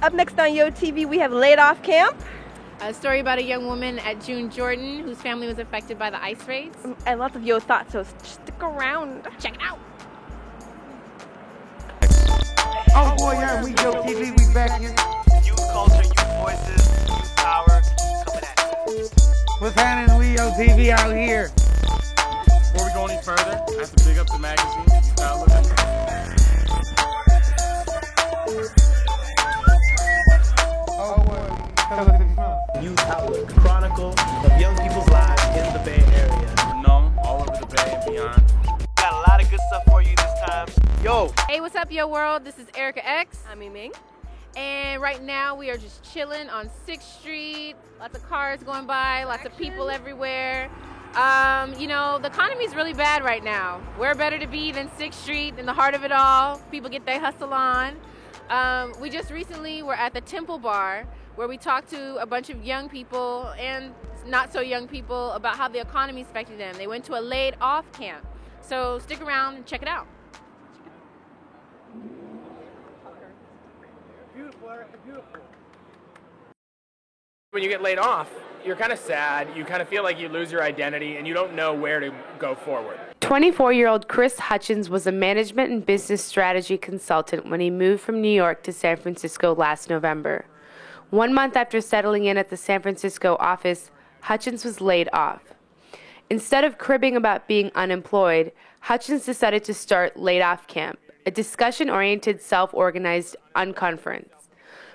Up next on Yo TV, we have Laid Off Camp. A story about a young woman at June Jordan whose family was affected by the ice raids. And lots of Yo thoughts, so stick around. Check it out. Oh boy, yeah, we Yo TV, we back here. Youth culture, youth voices, youth power, coming at you. What's happening, we Yo TV out here? Before we go any further, I have to big up the magazine. Start looking. Youth Outlook, chronicle of young people's lives in the Bay Area. Known all over the Bay and beyond. Got a lot of good stuff for you this time. Yo! Hey, what's up, Yo World? This is Erica X. I'm Ming. And right now we are just chilling on 6th Street. Lots of cars going by, lots of people everywhere. You know, the economy's really bad right now. Where better to be than 6th Street in the heart of it all? People get their hustle on. We just recently were at the Temple Bar where we talked to a bunch of young people and not so young people about how the economy's affecting them. They went to a laid off camp. So stick around and check it out. When you get laid off, you're kind of sad, you kind of feel like you lose your identity, and you don't know where to go forward. 24-year-old Chris Hutchins was a management and business strategy consultant when he moved from New York to San Francisco last November. 1 month after settling in at the San Francisco office, Hutchins was laid off. Instead of cribbing about being unemployed, Hutchins decided to start Laid Off Camp, a discussion-oriented, self-organized unconference.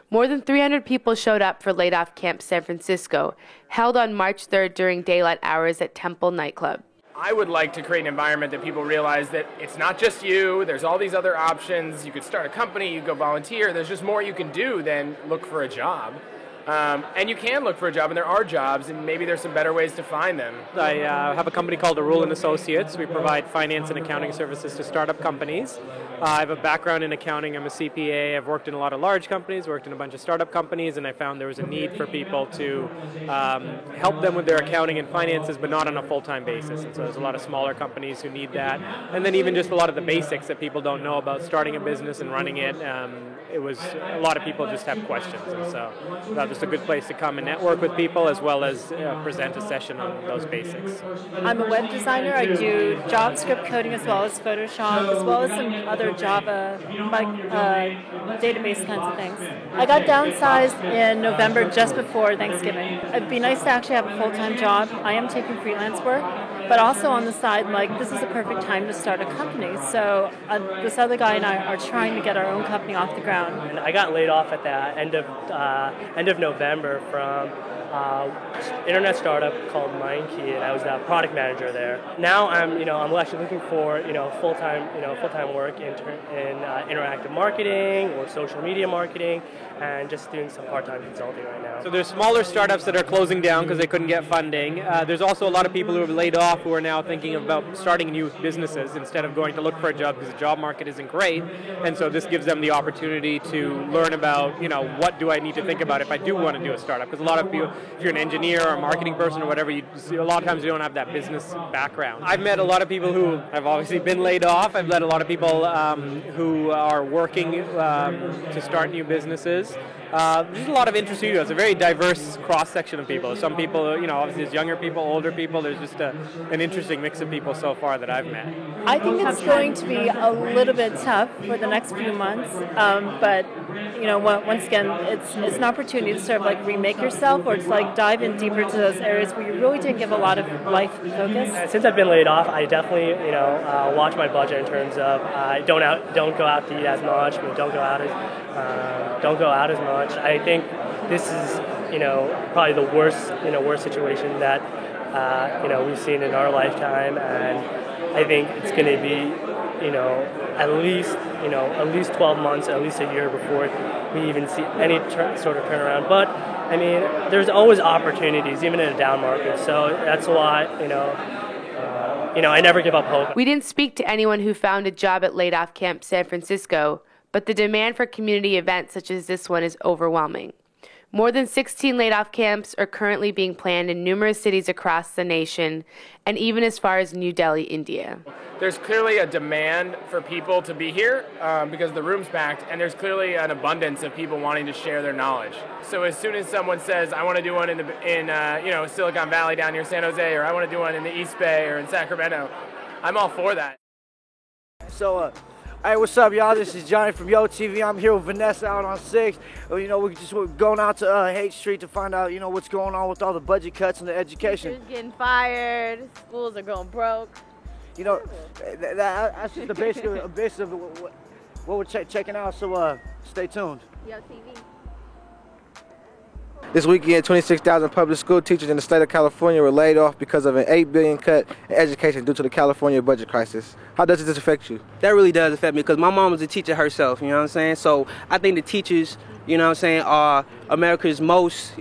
More than 300 people showed up for Laid Off Camp San Francisco, held on March 3rd during daylight hours at Temple Nightclub. I would like to create an environment that people realize that it's not just you, there's all these other options. You could start a company, you could go volunteer, there's just more you can do than look for a job. And you can look for a job, and there are jobs, and maybe there's some better ways to find them. I have a company called Arul & Associates. We provide finance and accounting services to startup companies. I have a background in accounting. I'm a CPA. I've worked in a lot of large companies, worked in a bunch of startup companies, and I found there was a need for people to help them with their accounting and finances, but not on a full-time basis. And so there's a lot of smaller companies who need that. And then even just a lot of the basics that people don't know about starting a business and running it. It was a lot of people just have questions. And so that was a good place to come and network with people as well as present a session on those basics. I'm a web designer. I do JavaScript coding as well as Photoshop, as well as some other Java database kinds of things. I got downsized in November just before Thanksgiving. It'd be nice to actually have a full-time job. I am taking freelance work, but also on the side, like, this is a perfect time to start a company. So this other guy and I are trying to get our own company off the ground. And I got laid off at the end of November from internet startup called MindKey, and I was the product manager there. Now I'm actually looking for full-time work in interactive marketing or social media marketing, and just doing some part-time consulting right now. So there's smaller startups that are closing down because they couldn't get funding. There's also a lot of people who have laid off who are now thinking about starting new businesses instead of going to look for a job because the job market isn't great. And so this gives them the opportunity to learn about, what do I need to think about if I do want to do a startup? Because a lot of people, if you're an engineer or a marketing person or whatever, a lot of times you don't have that business background. I've met a lot of people who have obviously been laid off. I've met a lot of people who are working to start new businesses. There's a lot of interest in you. It's a very diverse cross-section of people. Some people, obviously there's younger people, older people. There's just an interesting mix of people so far that I've met. I think it's going to be a little bit tough for the next few months, but once again, it's an opportunity to sort of remake yourself, or to dive in deeper to those areas where you really didn't give a lot of life focus. Since I've been laid off, I definitely watch my budget in terms of don't go out to eat as much, but don't go out as much. I think this is probably the worst situation that we've seen in our lifetime, and I think it's going to be at least 12 months, at least a year before we even see any sort of turnaround. But I mean, there's always opportunities even in a down market, so that's why I never give up hope. We didn't speak to anyone who found a job at Laid Off Camp San Francisco, but the demand for community events such as this one is overwhelming. More than 16 laid-off camps are currently being planned in numerous cities across the nation, and even as far as New Delhi, India. There's clearly a demand for people to be here because the room's packed, and there's clearly an abundance of people wanting to share their knowledge. So as soon as someone says, I want to do one in Silicon Valley down near San Jose, or I want to do one in the East Bay or in Sacramento, I'm all for that. So, hey, what's up, y'all? This is Johnny from Yo TV. I'm here with Vanessa out on 6th. We're going out to Haight Street to find out, what's going on with all the budget cuts and the education. Teachers getting fired. Schools are going broke. That's just the basic of what we're checking out. So, stay tuned. Yo TV. This weekend, 26,000 public school teachers in the state of California were laid off because of an $8 billion cut in education due to the California budget crisis. How does this affect you? That really does affect me because my mom was a teacher herself, you know what I'm saying? So I think the teachers, you know what I'm saying, are America's most,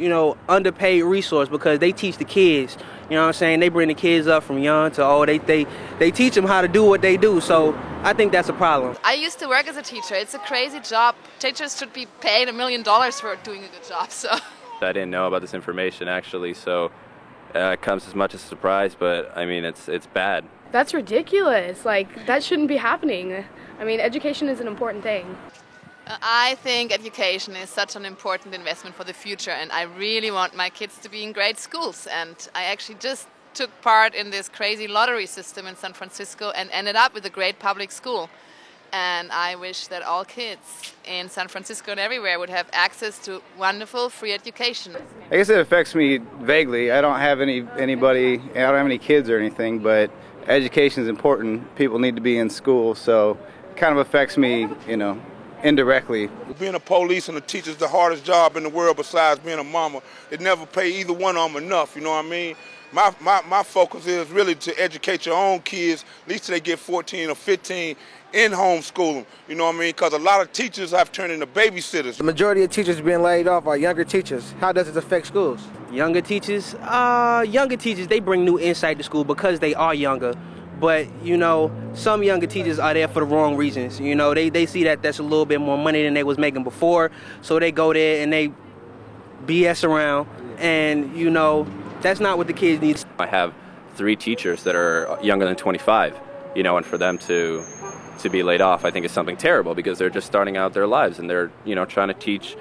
underpaid resource because they teach the kids, you know what I'm saying? They bring the kids up from young to old. They teach them how to do what they do. So I think that's a problem. I used to work as a teacher. It's a crazy job. Teachers should be paid $1 million for doing a good job, so. I didn't know about this information actually, so it comes as much as a surprise, but I mean, it's bad. That's ridiculous. Like, that shouldn't be happening. I mean, education is an important thing. I think education is such an important investment for the future, and I really want my kids to be in great schools. And I actually just took part in this crazy lottery system in San Francisco and ended up with a great public school. And I wish that all kids in San Francisco and everywhere would have access to wonderful free education. I guess it affects me vaguely. I don't have anybody, I don't have any kids or anything, but education is important. People need to be in school, so it kind of affects me, indirectly. Being a police and a teacher is the hardest job in the world besides being a mama. They never pay either one of them enough, you know what I mean? My focus is really to educate your own kids, at least till they get 14 or 15, in homeschooling, you know what I mean? Because a lot of teachers have turned into babysitters. The majority of teachers being laid off are younger teachers. How does it affect schools? Younger teachers, they bring new insight to school because they are younger. But, some younger teachers are there for the wrong reasons. They see that that's a little bit more money than they was making before, so they go there and they BS around, and, that's not what the kids need. I have 3 teachers that are younger than 25, and for them to be laid off, I think is something terrible because they're just starting out their lives and they're, trying to teach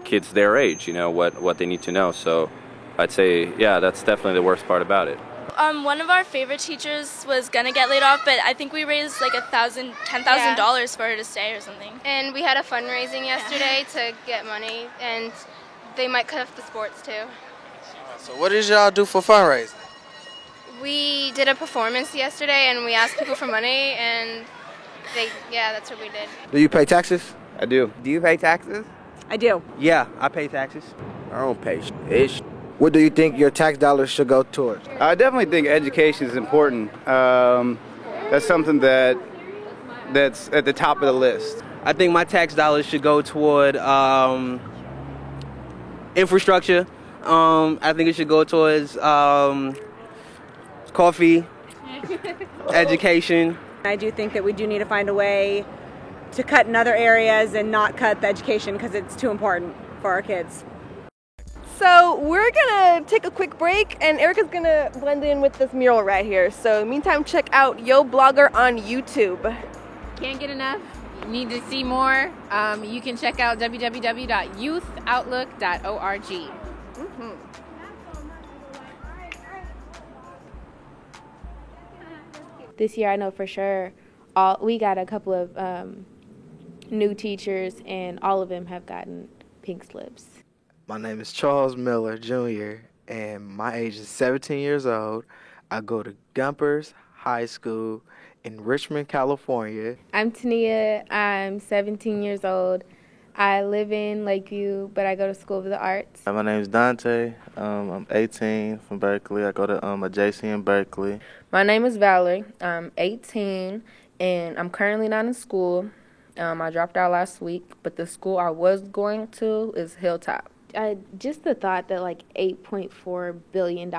kids their age, what they need to know. So I'd say, yeah, that's definitely the worst part about it. One of our favorite teachers was gonna get laid off, but I think we raised like $10,000 for her to stay or something. And we had a fundraising yesterday to get money, and they might cut off the sports too. So what did y'all do for fundraising? We did a performance yesterday, and we asked people for money, and that's what we did. Do you pay taxes? I do. Do you pay taxes? I do. Yeah, I pay taxes. I don't pay ish. What do you think your tax dollars should go towards? I definitely think education is important. That's something that's at the top of the list. I think my tax dollars should go toward infrastructure. I think it should go towards coffee, education. I do think that we do need to find a way to cut in other areas and not cut the education because it's too important for our kids. So we're gonna take a quick break, and Erica's gonna blend in with this mural right here. So meantime, check out Yo Blogger on YouTube. Can't get enough. You need to see more. You can check out www.youthoutlook.org. Mm-hmm. This year, I know for sure, we got a couple of new teachers, and all of them have gotten pink slips. My name is Charles Miller, Jr., and my age is 17 years old. I go to Gumpers High School in Richmond, California. I'm Tania. I'm 17 years old. I live in Lakeview, but I go to School of the Arts. My name is Dante. I'm 18 from Berkeley. I go to a JC in Berkeley. My name is Valerie. I'm 18, and I'm currently not in school. I dropped out last week, but the school I was going to is Hilltop. Just the thought that like $8.4 billion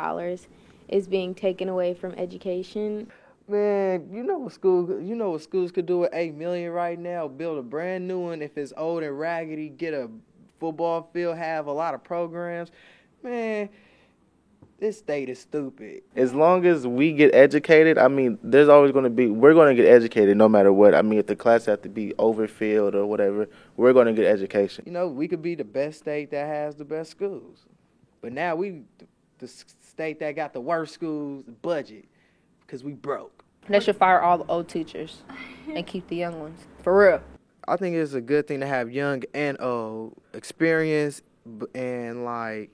is being taken away from education. Man, you know what schools could do with $8 million right now? Build a brand new one if it's old and raggedy, get a football field have a lot of programs. Man, this state is stupid. As long as we get educated, I mean, there's always going to be, we're going to get educated no matter what. I mean, if the class have to be overfilled or whatever, we're going to get education. You know, we could be the best state that has the best schools. But now we the state that got the worst schools budget because we broke. They should fire all the old teachers and keep the young ones. For real. I think it's a good thing to have young and old experience and like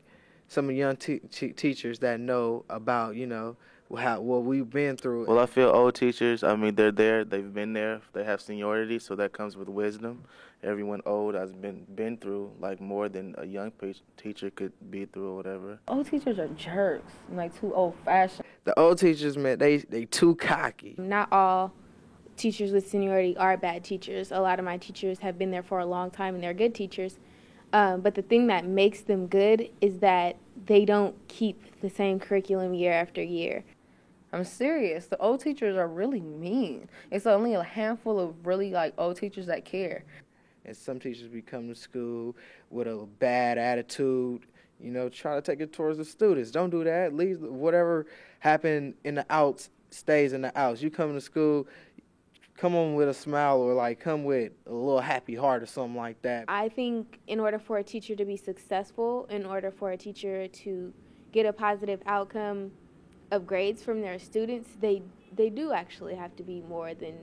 some young teachers that know about, you know, what we've been through. Well, I feel old teachers, I mean, they're there, they've been there, they have seniority, so that comes with wisdom. Everyone old has been through like more than a young teacher could be through or whatever. Old teachers are jerks, like too old-fashioned. The old teachers, man, they too cocky. Not all teachers with seniority are bad teachers. A lot of my teachers have been there for a long time and they're good teachers. But the thing that makes them good is that they don't keep the same curriculum year after year. I'm serious. The old teachers are really mean. It's only a handful of really like old teachers that care. And some teachers be coming to school with a bad attitude, you know, try to take it towards the students. Don't do that. Leave whatever happened in the outs stays in the outs. You come to school, come on with a smile or like come with a little happy heart or something like that. I think in order for a teacher to be successful, in order for a teacher to get a positive outcome of grades from their students, they do actually have to be more than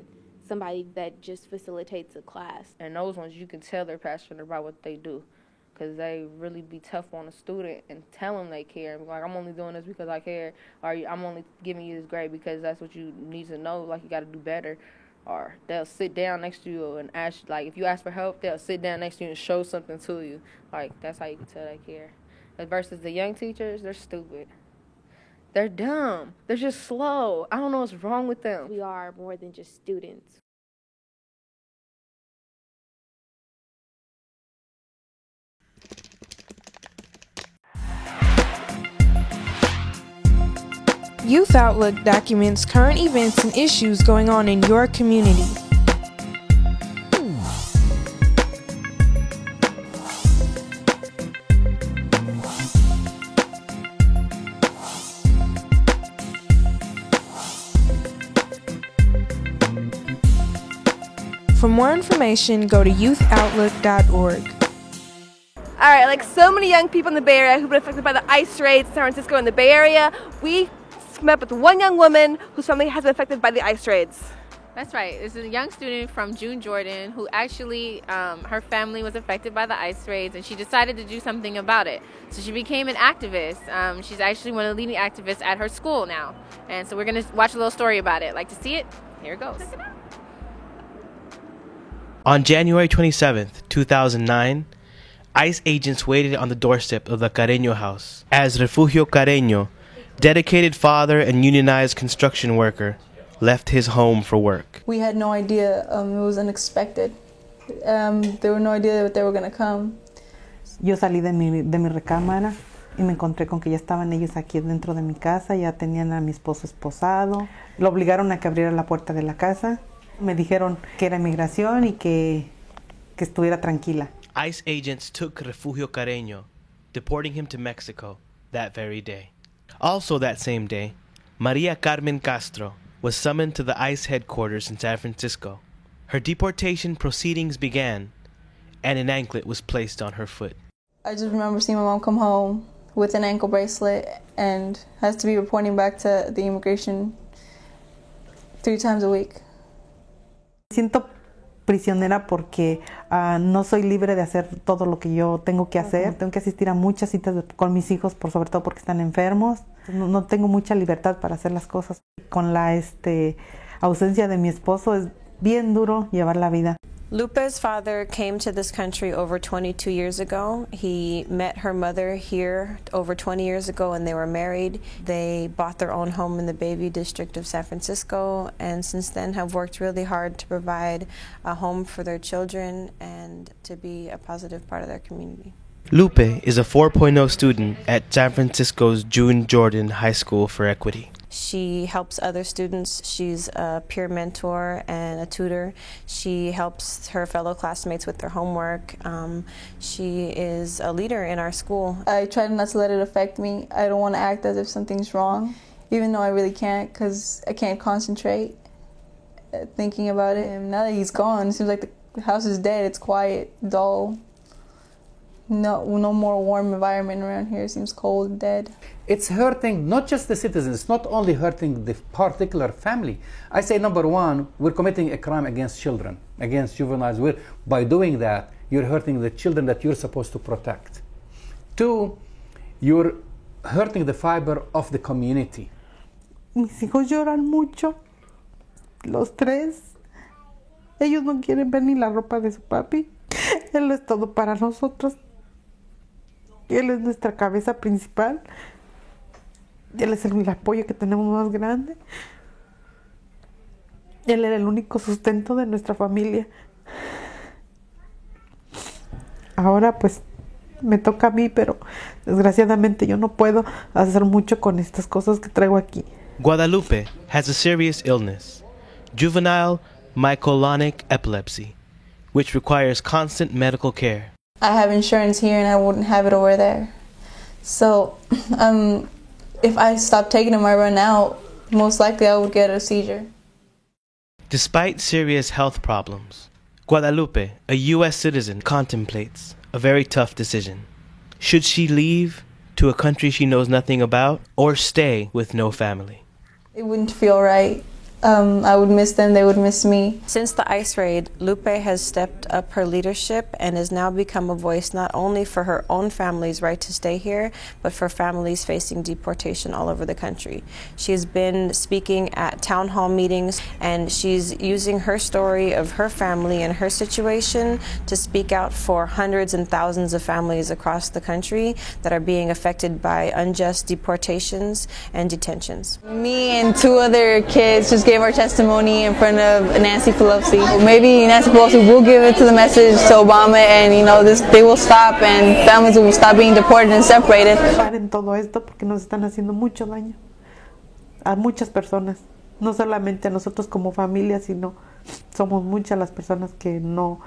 somebody that just facilitates a class. And those ones, you can tell they're passionate about what they do because they really be tough on a student and tell them they care. Like, I'm only doing this because I care, or I'm only giving you this grade because that's what you need to know, like you got to do better. Or they'll sit down next to you and ask, like, if you ask for help, they'll sit down next to you and show something to you. Like, that's how you can tell they care. Versus the young teachers, they're stupid. They're dumb. They're just slow. I don't know what's wrong with them. We are more than just students. Youth Outlook documents current events and issues going on in your community. For more information, go to youthoutlook.org. All right, like so many young people in the Bay Area who've been affected by the ice raids in San Francisco and the Bay Area, we met up with one young woman whose family has been affected by the ice raids. That's right. This is a young student from June Jordan who actually, her family was affected by the ice raids and she decided to do something about it. So she became an activist. She's actually one of the leading activists at her school now. And so we're going to watch a little story about it. Like to see it? Here it goes. Check it out. On January 27th, 2009, ICE agents waited on the doorstep of the Carreño house as Refugio Carreño, dedicated father and unionized construction worker, left his home for work. We had no idea. It was unexpected. There were no idea that they were going to come. Yo salí de mi recámara y me encontré con que ya estaban ellos aquí dentro de mi casa, ya tenían a mi esposo esposado. Lo obligaron a que abriera la puerta de la casa. Me dijeron que era migración y que estuviera tranquila. ICE agents took Refugio Carreño, deporting him to Mexico that very day. Also that same day, Maria Carmen Castro was summoned to the ICE headquarters in San Francisco. Her deportation proceedings began, and an anklet was placed on her foot. I just remember seeing my mom come home with an ankle bracelet and has to be reporting back to the immigration 3 times a week. Siento prisionera porque no soy libre de hacer todo lo que yo tengo que hacer. Tengo que asistir a muchas citas con mis hijos, sobre todo porque están enfermos. No tengo mucha libertad para hacer las cosas. Con la ausencia de mi esposo es bien duro llevar la vida. Lupe's father came to this country over 22 years ago. He met her mother here over 20 years ago and they were married. They bought their own home in the Bayview district of San Francisco and since then have worked really hard to provide a home for their children and to be a positive part of their community. Lupe is a 4.0 student at San Francisco's June Jordan High School for Equity. She helps other students. She's a peer mentor and a tutor. She helps her fellow classmates with their homework. She is a leader in our school. I try not to let it affect me. I don't want to act as if something's wrong, even though I really can't, because I can't concentrate thinking about it. And now that he's gone, it seems like the house is dead. It's quiet, dull. No more warm environment around here. It seems cold and dead. It's hurting not just the citizens, not only hurting the particular family. I say, number one, we're committing a crime against children, against juveniles. By doing that, you're hurting the children that you're supposed to protect. Two, you're hurting the fiber of the community. Mis hijos lloran mucho, los tres. Ellos no quieren ver ni la ropa de su papi. Él es todo para nosotros. Él es nuestra cabeza principal. Él es el apoyo que tenemos más grande. Él era el único sustento de nuestra familia. Ahora pues me toca a mí, pero desgraciadamente yo no puedo hacer mucho con estas cosas que traigo aquí. Guadalupe has a serious illness, juvenile myoclonic epilepsy, which requires constant medical care. I have insurance here and I wouldn't have it over there. So if I stop taking them or run out, most likely I would get a seizure. Despite serious health problems, Guadalupe, a U.S. citizen, contemplates a very tough decision. Should she leave to a country she knows nothing about or stay with no family? It wouldn't feel right. I would miss them, they would miss me. Since the ICE raid, Lupe has stepped up her leadership and has now become a voice not only for her own family's right to stay here, but for families facing deportation all over the country. She has been speaking at town hall meetings, and she's using her story of her family and her situation to speak out for hundreds and thousands of families across the country that are being affected by unjust deportations and detentions. Me and two other kids just gave our testimony in front of Nancy Pelosi. Maybe Nancy Pelosi will give it to the message to Obama, and they will stop and families will stop being deported and separated. Paren todo esto porque nos están haciendo mucho daño a muchas personas, no solamente a nosotros como familia, sino somos muchas las personas que no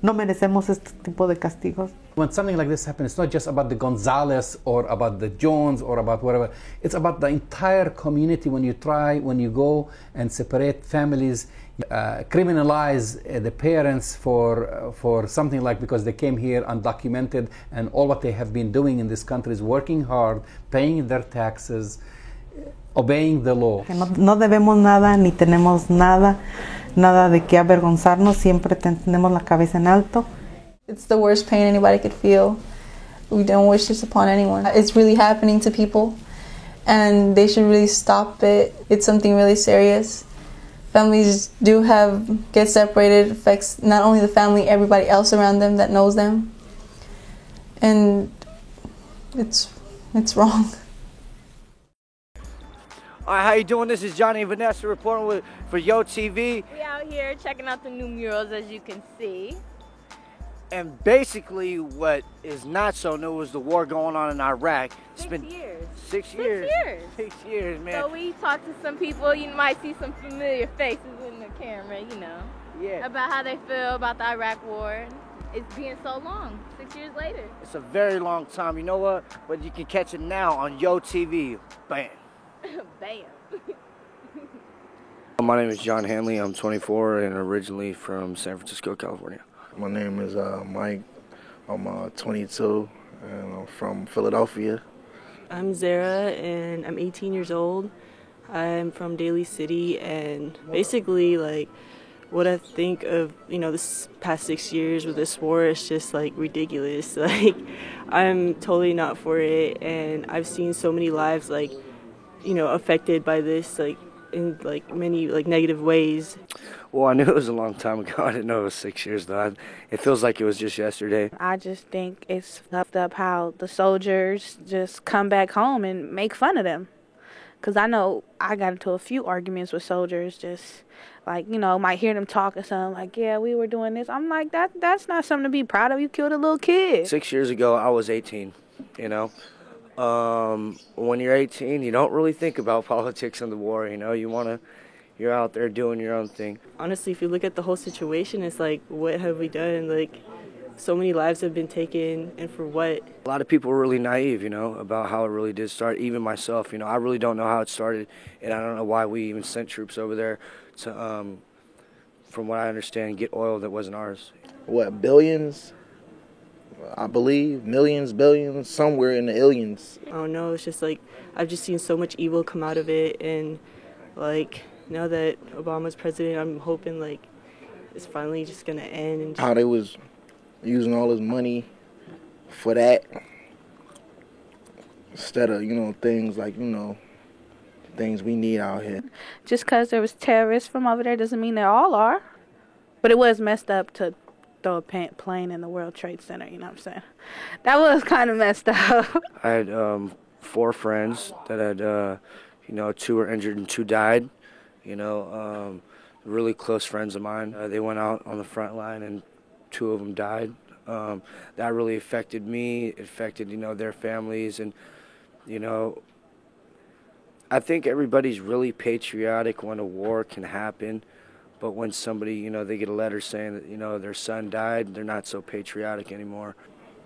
merecemos este tipo de castigos. When something like this happens, it's not just about the Gonzalez or about the Jones or about whatever. It's about the entire community. When you go and separate families, criminalize the parents for something like because they came here undocumented, and all what they have been doing in this country is working hard, paying their taxes, obeying the law. No debemos nada ni tenemos nada de qué avergonzarnos. Siempre tenemos la cabeza en alto. It's the worst pain anybody could feel. We don't wish this upon anyone. It's really happening to people, and they should really stop it. It's something really serious. Families do get separated. It affects not only the family, everybody else around them that knows them. And it's wrong. All right, how you doing? This is Johnny and Vanessa reporting for Yo TV. We out here checking out the new murals, as you can see. And basically what is not so new is the war going on in Iraq. It's been 6 years. 6 years. 6 years, man. So we talked to some people. You might see some familiar faces in the camera, Yeah. about how they feel about the Iraq war. It's being so long, 6 years later. It's a very long time. You know what? But you can catch it now on Yo TV. Bam. Bam. My name is John Hanley. I'm 24 and originally from San Francisco, California. My name is Mike. I'm 22 and I'm from Philadelphia. I'm Zara and I'm 18 years old. I'm from Daly City, and basically what I think of, this past 6 years with this war is just ridiculous. I'm totally not for it, and I've seen so many lives affected by this in many negative ways. Well, I knew it was a long time ago. I didn't know it was 6 years though. It feels like it was just yesterday. I just think it's fucked up how the soldiers just come back home and make fun of them. Because I know I got into a few arguments with soldiers, just might hear them talk or something yeah, we were doing this. I'm like, that's not something to be proud of. You killed a little kid. 6 years ago, I was 18, When you're 18, you don't really think about politics and the war, you know. You're out there doing your own thing. Honestly, if you look at the whole situation, it's like, what have we done? Like, so many lives have been taken, and for what? A lot of people are really naive, you know, about how it really did start. Even myself, you know, I really don't know how it started, and I don't know why we even sent troops over there to, from what I understand, get oil that wasn't ours. What, billions? I believe millions, billions, somewhere in the aliens. I don't know. It's just like I've just seen so much evil come out of it, and like now that Obama's president, I'm hoping like it's finally just gonna end. And how they was using all his money for that instead of, you know, things like, you know, things we need out here. Just because there was terrorists from over there doesn't mean they all are. But it was messed up to throw a plane in the World Trade Center, you know what I'm saying? That was kind of messed up. I had 4 friends that had, you know, 2 were injured and 2 died. You know, really close friends of mine. They went out on the front line and 2 of them died. That really affected me. It affected, you know, their families. And, you know, I think everybody's really patriotic when a war can happen. But when somebody, you know, they get a letter saying that, you know, their son died, they're not so patriotic anymore.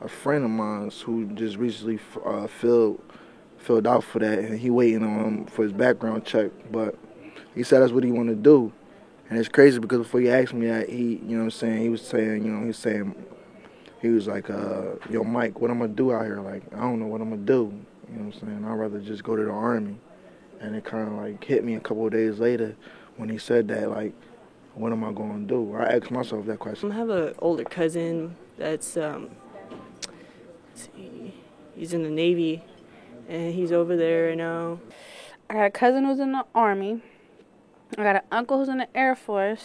A friend of mine who just recently filled out for that, and he waiting on for his background check, but he said that's what he want to do. And it's crazy because before he asked me that, he, you know what I'm saying, he was saying, he was like, yo, Mike, what I'm going to do out here? Like, I don't know what I'm going to do. You know what I'm saying? I'd rather just go to the Army. And it kind of like hit me a couple of days later when he said that, like, what am I going to do? I asked myself that question. I have an older cousin that's, he's in the Navy, and he's over there now. I got a cousin who's in the Army. I got an uncle who's in the Air Force.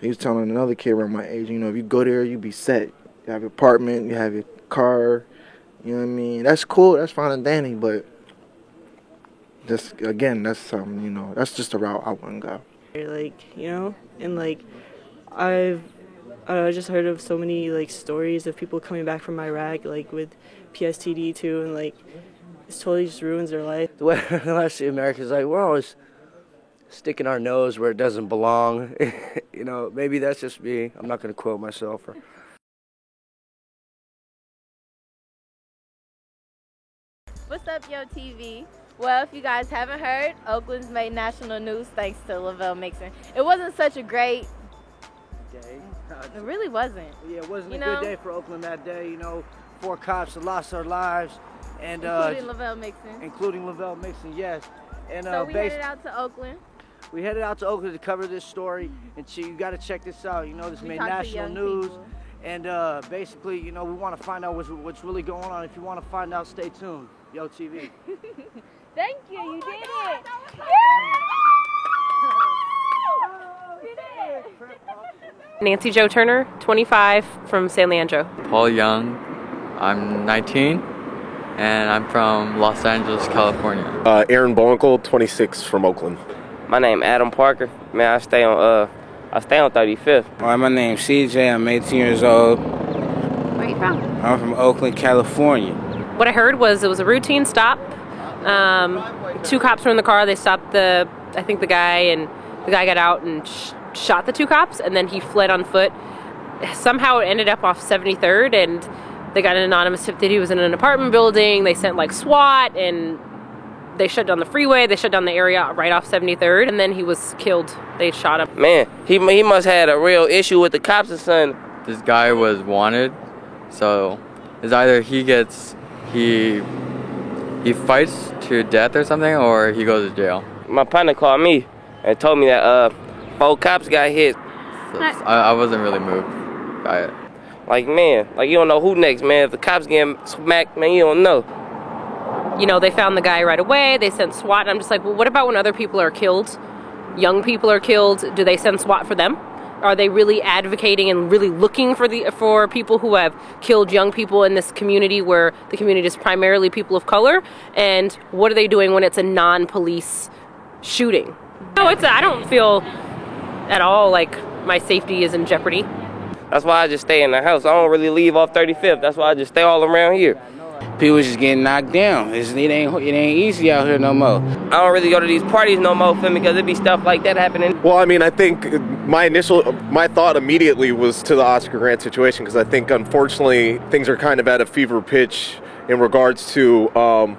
He was telling another kid around my age, you know, if you go there, you be set. You have your apartment, you have your car, you know what I mean? That's cool, that's fine and dandy, but just, again, that's something, you know, that's just the route I want to go. Like, you know, and like I just heard of so many like stories of people coming back from Iraq, like with PSTD too, and like it totally just ruins their life. The way I see Americans, like, we're always sticking our nose where it doesn't belong. You know, maybe that's just me. I'm not going to quote myself. What's up, Yo TV? Well, if you guys haven't heard, Oakland's made national news thanks to Lavelle Mixon. It wasn't such a great day. It really wasn't. Yeah, it wasn't a good day for Oakland that day. You know, 4 cops that lost their lives, and including Lavelle Mixon. Including Lavelle Mixon, yes. And so we headed out to Oakland. We headed out to Oakland to cover this story, and so you got to check this out. You know, this made national news, and basically, you know, we want to find out what's really going on. If you want to find out, stay tuned. Yo TV. Thank you. You did it. Nancy Jo Turner, 25, from San Leandro. Paul Young, I'm 19, and I'm from Los Angeles, California. Aaron Bowinkle, 26, from Oakland. My name Adam Parker. Man, I stay on 35th. All right, my name's CJ. I'm 18 years old. Where are you from? I'm from Oakland, California. What I heard was it was a routine stop. 2 cops were in the car. They stopped the guy, and the guy got out and shot the 2 cops, and then he fled on foot. Somehow it ended up off 73rd, and they got an anonymous tip that he was in an apartment building. They sent like SWAT, and they shut down the freeway. They shut down the area right off 73rd, and then he was killed. They shot him. Man, he must have had a real issue with the cops or something. This guy was wanted, so it's either he fights to death or something, or he goes to jail. My partner called me and told me that 4 cops got hit. So I wasn't really moved by it. Like, man, like, you don't know who next, man. If the cops getting smacked, man, you don't know. You know, they found the guy right away. They sent SWAT. And I'm just like, well, what about when other people are killed? Young people are killed. Do they send SWAT for them? Are they really advocating and really looking for people who have killed young people in this community where the community is primarily people of color? And what are they doing when it's a non-police shooting? No, I don't feel at all like my safety is in jeopardy. That's why I just stay in the house. I don't really leave off 35th. That's why I just stay all around here. people just getting knocked down. It ain't easy out here no more. I don't really go to these parties no more, feel me, because it be stuff like that happening. Well, I mean, I think my thought immediately was to the Oscar Grant situation, because I think, unfortunately, things are kind of at a fever pitch in regards to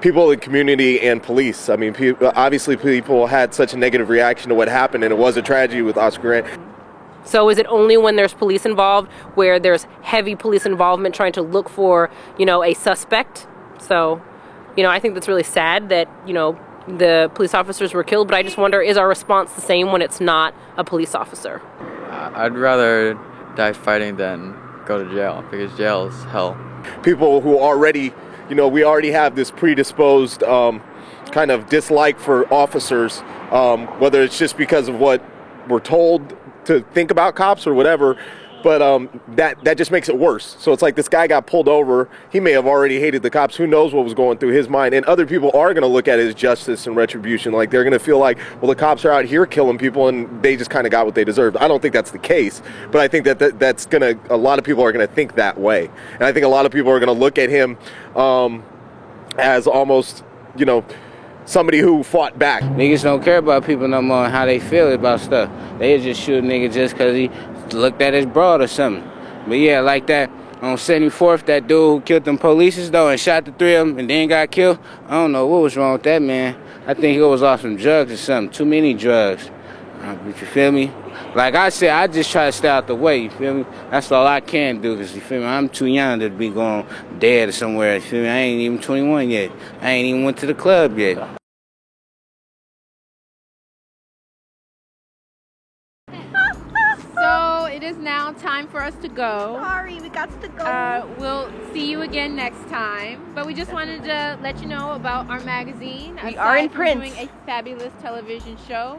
people in the community and police. I mean, obviously people had such a negative reaction to what happened, and it was a tragedy with Oscar Grant. So is it only when there's police involved, where there's heavy police involvement trying to look for, a suspect? So, I think that's really sad that, the police officers were killed, but I just wonder, is our response the same when it's not a police officer? I'd rather die fighting than go to jail, because jail is hell. People who already, we already have this predisposed kind of dislike for officers, whether it's just because of what we're told to think about cops or whatever, but that just makes it worse. So it's like this guy got pulled over. He may have already hated the cops. Who knows what was going through his mind? And other people are going to look at it as justice and retribution. Like, they're going to feel like, well, the cops are out here killing people and they just kind of got what they deserved. I don't think that's the case, but I think that's going to, a lot of people are going to think that way. And I think a lot of people are going to look at him as almost, somebody who fought back. Niggas don't care about people no more and how they feel about stuff. They just shoot a nigga just because he looked at his broad or something. But yeah, like that on 74th, that dude who killed them polices though and shot the 3 of them and then got killed. I don't know what was wrong with that man. I think he was off some drugs or something. Too many drugs. You feel me? Like I said, I just try to stay out the way, you feel me? That's all I can do, because, you feel me, I'm too young to be going dead or somewhere, you feel me? I ain't even 21 yet. I ain't even went to the club yet. So it is now time for us to go. Sorry, we got to go. We'll see you again next time. But we just wanted to let you know about our magazine. We are in print. Doing a fabulous television show.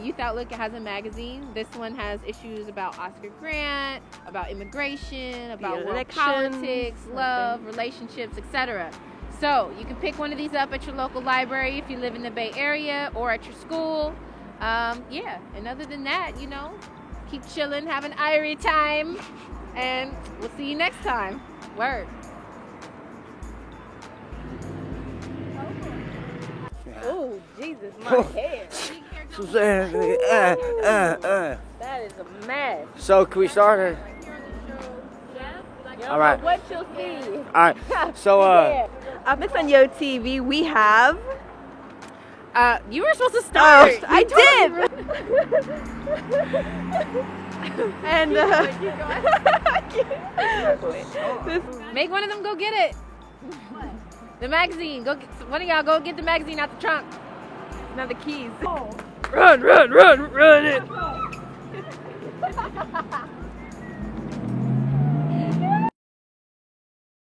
Youth Outlook has a magazine. This one has issues about Oscar Grant, about immigration, about world politics, love, relationships, etc. So you can pick one of these up at your local library if you live in the Bay Area, or at your school. Yeah, and other than that, keep chilling, have an Irie time, and we'll see you next time. Word. Oh, Jesus, my hair. That is a mess. So, can we start her? All right. What you'll see. All right. So, Up next on Yo TV, we have. You were supposed to start. Oh, I did. And make one of them go get it. The magazine. One of y'all go get the magazine out the trunk. Now the keys. Run it.